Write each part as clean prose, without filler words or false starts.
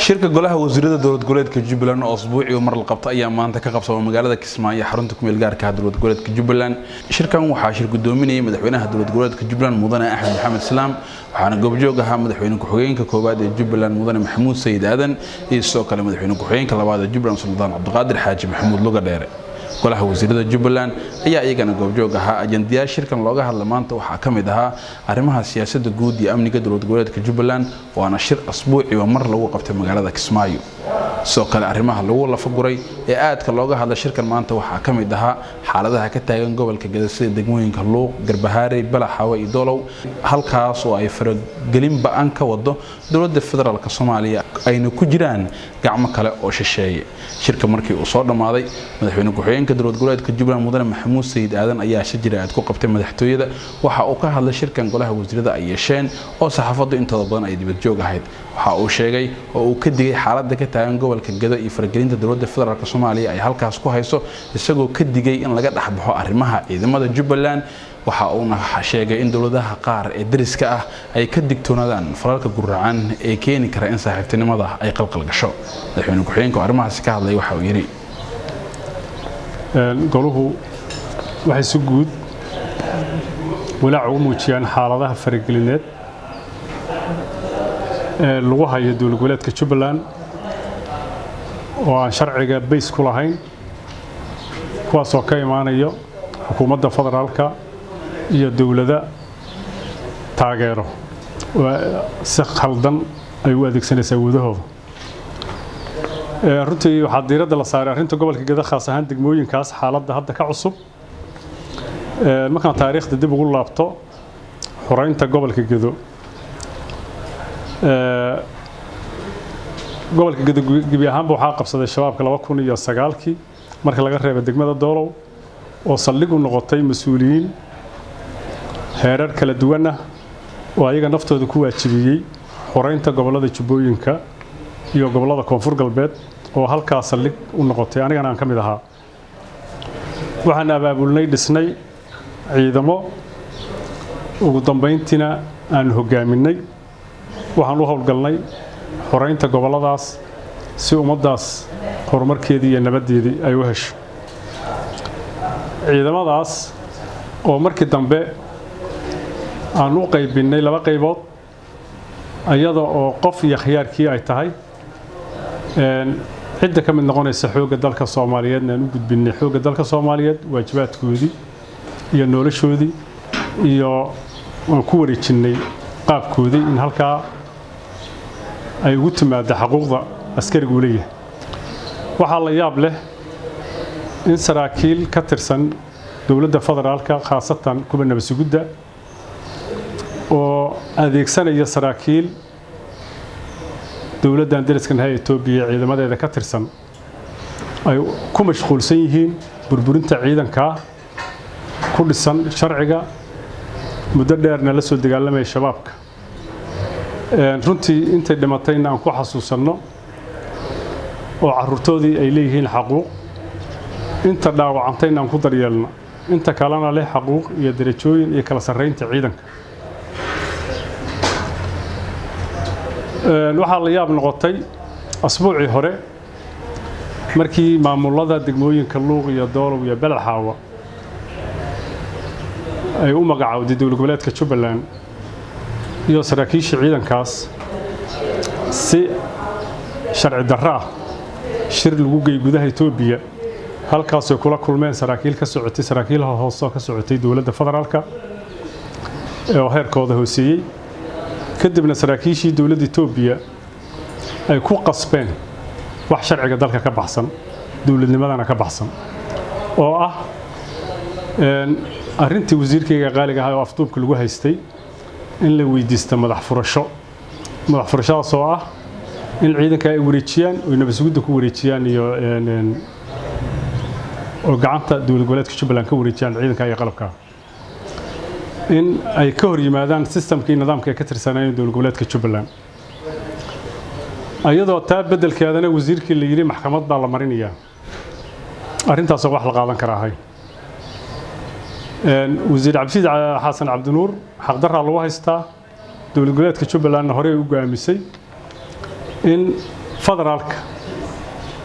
shirka golaha wasiirada dowlad goboleedka Jubbaland oo usbuucii mar la qabtay ayaa maanta ka qabsamay magaalada Kismaayo xarunta ku meel gaarka ah dowlad goboleedka Jubbaland. Shirkan waxaa shir gudoominayay madaxweynaha dowlad goboleedka Jubbaland Mudane Axmed Maxamed Salaam, waxaana goobjoog ahaa madaxweyne ku-xigeenka koowaad ee Jubbaland Mudane Maxamuud Sayid Aadan iyo sidoo kale madaxweyne ku-xigeenka labaad ee Jubbaland Suldaan Cabdiqaadir Xaaji Maxamuud Luga Dheere. golaha wasiirada Jubbaland ayaa iyagana goobjoog ahaa. ajandiyaha shirkan looga hadlay maanta waxaa ka mid ahaa arrimaha siyaasadda guud iyo amniga dowlad goboleedka Jubbaland, waana shir asbuuciiba mar lagu qabtay magaalada Kismaayo. sidoo kale arrimaha lagu lafaguray ee aadka looga hadlay shirkan maanta waxaa ka mid ahaa xaaladaha ka taagan gobolka Gaza, degmooyinka Luuq, Garbahaare, Balaxawe iyo Doolow, halkaas oo ay faragelin ba'an ka wado dowladda federaalka Soomaaliya ayna ku jiraan gacmo kale oo shisheeye. shirka markii uu soo dhamaaday, madaxweyne ku-xigeenka dowlad goboleedka Jubbaland Mudane Maxamuud Sayid Aadan ayaa shir ku qabtay madaxtooyada. waxa uu ka hadlay shirkan golaha wasiirada ay yeesheen oo saxaafaddu intooda badan ay dibad joog ahayd. waxa uu sheegay oo uu ka digay xaaladda ka taagan gobolka Gaza iyo faragelinta dowladda federaalka Soomaaliya ay halkaas ku hayso, isagoo ka digay in laga dhaxbaxo arrimaha ciidamada Jubbaland. waxa uu sheegay in dowladaha qaar ee dariska ah ay ka digtoonaadaan falalka guracan ee keeni kara in saaxiibtinimada ay qalqal gasho. madaxweyne ku-xigeenka arrimahaas ka hadlay waxa uu yiri goluhu waxay si guud walaac ugu muujiyaan xaaladaha faragelineed ee lagu hayo dowlad goboleedka Jubbaland oo aan sharciga bays ku lahayn, kuwaas oo ka imaanayo xukuumadda federaalka iyo dowladda taageero si khaldan ay u adeegsanaysaa wadahooda. runtii waxaa diiradda la saaray arrinta gobolka Gaza, khaas ahaan degmooyinkaas xaaladda hadda ka cusub. markaan taariikhda dib ugu laabto xoreynta gobolka Gaza, gobolka Gaza gebi ahaanba waxaa qabsaday shabaabka 2009 marka laga reebay degmada Doolow oo saldhig u noqotay mas'uuliyiin heerar kala duwan ah oo ayaga naftooda ku waajibiyay xoreynta gobolada Jubbooyinka iyo gobolada Koonfur Galbeed oo halkaas saldhig u noqotay, anigana aan ka mid ahaa. waxaan abaabulnay dhisnay ciidamo, ugu dambeyntiina aan hogaaminay. waxaan u howlgalnay xoreynta goboladaas si ummadaas horumarkeedii iyo nabadeedii ay u hesho. ciidamadaas oo markii dambe aan u qaybinay laba qaybood, ayada oo qof iyo khiyaarkii ay tahay cidda ka mid noqonaysa xoogga dalka Soomaaliyeed aan u gudbinay xoogga dalka Soomaaliyeed waajibaadkoodii iyo noloshoodii iyo aan ku wareejinay qaabkoodii in halkaa ay ugu timaado xuquuqda askarigu leeyahay. waxaa la yaab leh in saraakiil ka tirsan dowladda federaalka, khaasatan kuwa nabad sugidda oo adeegsanaya saraakiil dowladdan dariska ah ee Itoobiya ciidamadeeda ka tirsan ay ku mashquulsan yihiin burburinta ciidanka ku dhisan sharciga muddo dheerna la soo dagaalamay shabaabka. runtii intay dhimatayna aan ku xasuusanno oo carruurtoodii ay leeyihiin xaquuq, inta dhaawacantayna aan ku daryeelno, inta kalena leh xaquuq iyo darajooyin iyo kala sarreynta ciidanka. waxaa la yaab noqotay asbuucii hore markii maamulada degmooyinka Luuq iyo Doolow iyo Balaxawe ay u magacaawday dowlad goboleedka Jubbaland iyo saraakiisha ciidankaas si sharci darro ah shir lagu geey gudaha Itoobiya, halkaas oo kula kulmeen saraakiil ka socotay saraakiilha hoose ka socotay dowladda federaalka oo heerkooda hooseeyay. kadibna saraakiishii dowladda Itoobiya ay ku qasbeen wax sharciga dalka ka baxsan, dowladnimadana ka baxsan, oo ah arrintii wasiirkayga qaaliga ah oo afduubka lagu haystay in la weydiisto madax furashadaas oo ah in ciidanka ay wareejiyaan oo nabad sugidda ku wareejiyaan iyo oo gacanta dowlad goboleedka Jubbaland ka wareejiyaan ciidanka iyo qalabka, in ay ka hor yimaadaan systemkii nidaamka ee ka tirsanayeen dowlad goboleedka Jubbaland. ayadoo taa bedelkeedana wasiirkii la yiri maxkamad baa la marinayaa. arrintaas wax la qaadan karaa wasiir Cabdi Xasan Cabdinuur xaq darra lagu haystaa dowlad goboleedka Jubbaland hore u go'aamisay in federaalka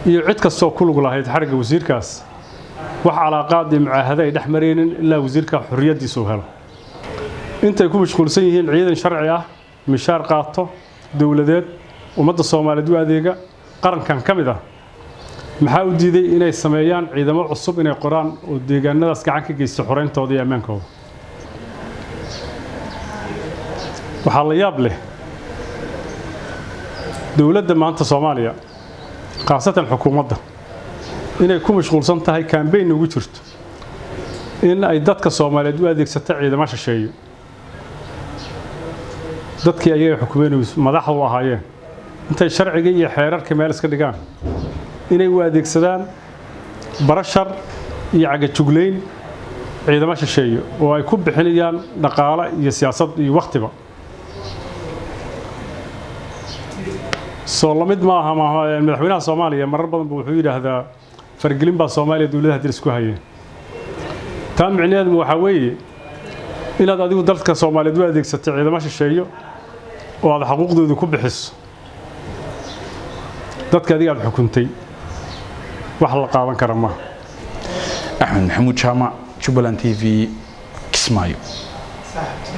iyo cid kastoo ku lug lahayd xariga wasiirkaas wax calaaqaad iyo mucaahado ay dhex mareenin ilaa wasiirka xorriyadiisu helo intay ku mashquulsan yihiin ciidan sharci ah mishaar qaato dawladeed ummadda Soomaaliyeed u adeega qarankan kamid ah maxaa u diiday inay sameeyaan ciidamo cusub inay qoraan oo deegaanadaas gacan ka geysto xoreyntooda iyo amaankooda waxaa la yaab leh dawladda maanta Soomaaliya qaasatan xukuumadda inay ku mashquulsan tahay campaign ugu jirto in ay dadka Soomaaliyeed u adeegsato ciidamo shisheeye dadkii ayaga xukuumaddu madaxda u ahaayeen intay sharciga iyo xeerarka meel iska dhigaan inay u adeegsadaan barashar iyo cagajugleyn ciidamo shisheeye oo ay ku bixinayaan dhaqaale iyo siyaasad iyo waqtiba soo lamid ma aha madaxweynaha Soomaaliya marar badan wuxuu yiraahdaa fargelin baa Soomaaliya dawladda hadii isku hayeen taan micnaheedu waxa weeye inaad adigu dalka Soomaaliyeed u adeegsatay ciidamo shisheeye oo aad xuquuqdooda ku bixiso dadka adiga aad xukuntay wax la qaadan kara ma Axmed Maxamuud Jaamac Jubaland TV Kismaayo